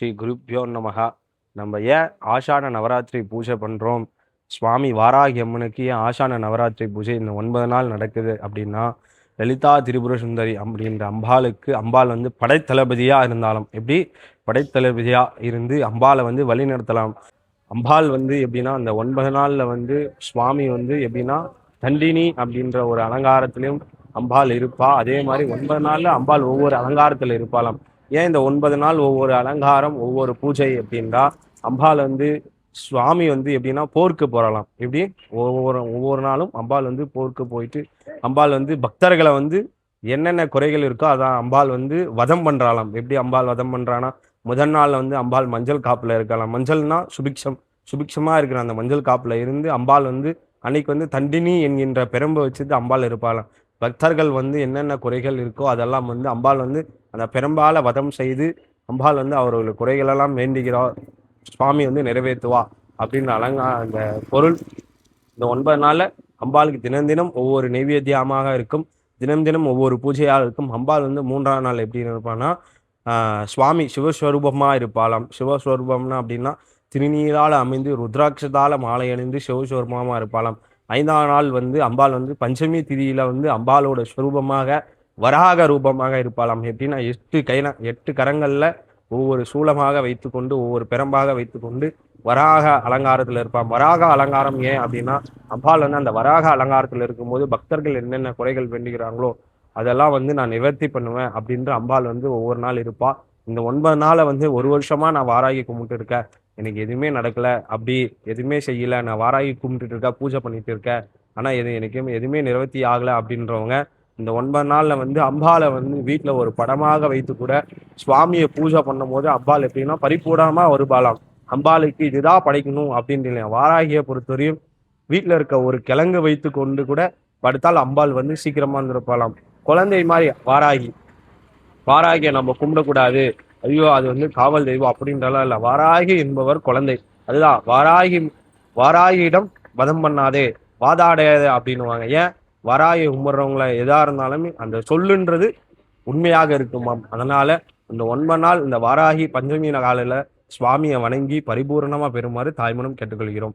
ஸ்ரீ குருப்யோ நமஹ. நம்ம ஏன் ஆஷாட நவராத்திரி பூஜை பண்ணுறோம்? சுவாமி வாராகி அம்மனுக்கு ஏன் ஆஷாட நவராத்திரி பூஜை இந்த 9 நாள் நடக்குது அப்படின்னா, லலிதா திரிபுர சுந்தரி அப்படின்ற அம்பாளுக்கு அம்பாள் வந்து படைத்தளபதியாக இருந்தாலும் எப்படி படைத்தளபதியாக இருந்து அம்பாளை வந்து வழிநடத்தலாம். அம்பாள் வந்து எப்படின்னா அந்த 9 நாளில் வந்து சுவாமி வந்து எப்படின்னா தண்டினி அப்படின்ற ஒரு அலங்காரத்திலையும் அம்பாள் இருப்பா. அதே மாதிரி 9 நாளில் அம்பாள் ஒவ்வொரு அலங்காரத்தில் இருப்பாளாம். ஏன் இந்த 9 நாள் ஒவ்வொரு அலங்காரம் ஒவ்வொரு பூஜை அப்படின்றா, அம்பாள் வந்து சுவாமி வந்து எப்படின்னா போருக்கு போறலாம். எப்படி ஒவ்வொரு ஒவ்வொரு நாளும் அம்பாள் வந்து போருக்கு போயிட்டு அம்பாள் வந்து பக்தர்களை வந்து என்னென்ன குறைகள் இருக்கோ அதான் அம்பாள் வந்து வதம் பண்றாளாம். எப்படி அம்பாள் வதம் பண்றானா, முதல் நாள்ல வந்து அம்பாள் மஞ்சள் காப்புல இருக்கலாம். மஞ்சள்னா சுபிக்ஷம், சுபிக்ஷமா இருக்கிற அந்த மஞ்சள் காப்புல இருந்து அம்பாள் வந்து அன்னைக்கு வந்து தண்டினி என்கின்ற பெரம்பை வச்சுட்டு அம்பாள் இருப்பாளாம். பக்தர்கள் வந்து என்னென்ன குறைகள் இருக்கோ அதெல்லாம் வந்து அம்பாள் வந்து அந்த பெரும்பால வதம் செய்து அம்பாள் வந்து அவர்களுடைய குறைகளெல்லாம் வேண்டுகிறார், சுவாமி வந்து நிறைவேற்றுவா அப்படின்ற அந்த பொருள். இந்த 9 நாள்ல அம்பாளுக்கு தினம் தினம் ஒவ்வொரு நெய்வேத்தியமாக இருக்கும். தினம் தினம் ஒவ்வொரு பூஜையாக இருக்கும். அம்பாள் வந்து 3ஆம் நாள் எப்படி இருப்பான்னா, சுவாமி சிவஸ்வரூபமா இருப்பாளாம். சிவஸ்வரூபம்னா அப்படின்னா திருநீரால் அமைந்து ருத்ராட்சத்தால மாலை அணிந்து சிவஸ்வரூபமா இருப்பாளாம். 5ஆம் நாள் வந்து அம்பாள் வந்து பஞ்சமி திதியில வந்து அம்பாளோட ஸ்வரூபமாக வராக ரூபமாக இருப்பாளாம். எப்படின்னா 8 கரங்கள்ல ஒவ்வொரு சூலமாக வைத்துக்கொண்டு ஒவ்வொரு பெரம்பாக வைத்துக்கொண்டு வராக அலங்காரத்தில் இருப்பான். வராக அலங்காரம் ஏன் அப்படின்னா, அம்பாள் வந்து அந்த வராக அலங்காரத்தில் இருக்கும்போது பக்தர்கள் என்னென்ன குறைகள் வேண்டுகிறாங்களோ அதெல்லாம் வந்து நான் நிவர்த்தி பண்ணுவேன் அப்படின்ற அம்பாள் வந்து ஒவ்வொரு நாள் இருப்பா. இந்த 9 நாளை வந்து ஒரு வருஷமா நான் வாராகி கும்பிட்டு இருக்கேன், எனக்கு எதுவுமே நடக்கல, அப்படி எதுவுமே செய்யல, நான் வாராகி கும்பிட்டுட்டு இருக்கேன், பூஜை பண்ணிட்டு இருக்கேன், ஆனா எனக்கு எதுவுமே நிவர்த்தி ஆகல அப்படின்றவங்க இந்த 9 நாள்ல வந்து அம்பாளை வந்து வீட்டுல ஒரு படமாக வைத்து கூட சுவாமியை பூஜை பண்ணும் போது அம்பாள் எப்படின்னா பரிபூர்ணமா வருபாலாம். அம்பாளுக்கு இதுதான் படைக்கணும் அப்படின்னு இல்லை. வாராகியை பொறுத்தவரையும் வீட்டுல இருக்க ஒரு கிழங்கு வைத்து கொண்டு கூட படுத்தால் அம்பாள் வந்து சீக்கிரமா இருந்திருப்பாளாம். குழந்தை மாதிரி வாராகி. வாராகியை நம்ம கும்பிடக்கூடாது, ஐயோ அது வந்து காவல் தெய்வம் அப்படின்றலாம் இல்லை. வாராகி என்பவர் குழந்தை. அதுதான் வாராகி. வாராகியிடம் வதம் பண்ணாதே, வாதாடாதே அப்படின்னுவாங்க. ஏன் வராகி கும்பிட்றவங்கள எதா இருந்தாலுமே அந்த சொல்லுன்றது உண்மையாக இருக்குமாம். அதனால இந்த 9 நாள் இந்த வாராகி பஞ்சமி காலையில சுவாமியை வணங்கி பரிபூர்ணமா பெறுமாறு தாய்மனம் கேட்டுக்கொள்கிறோம்.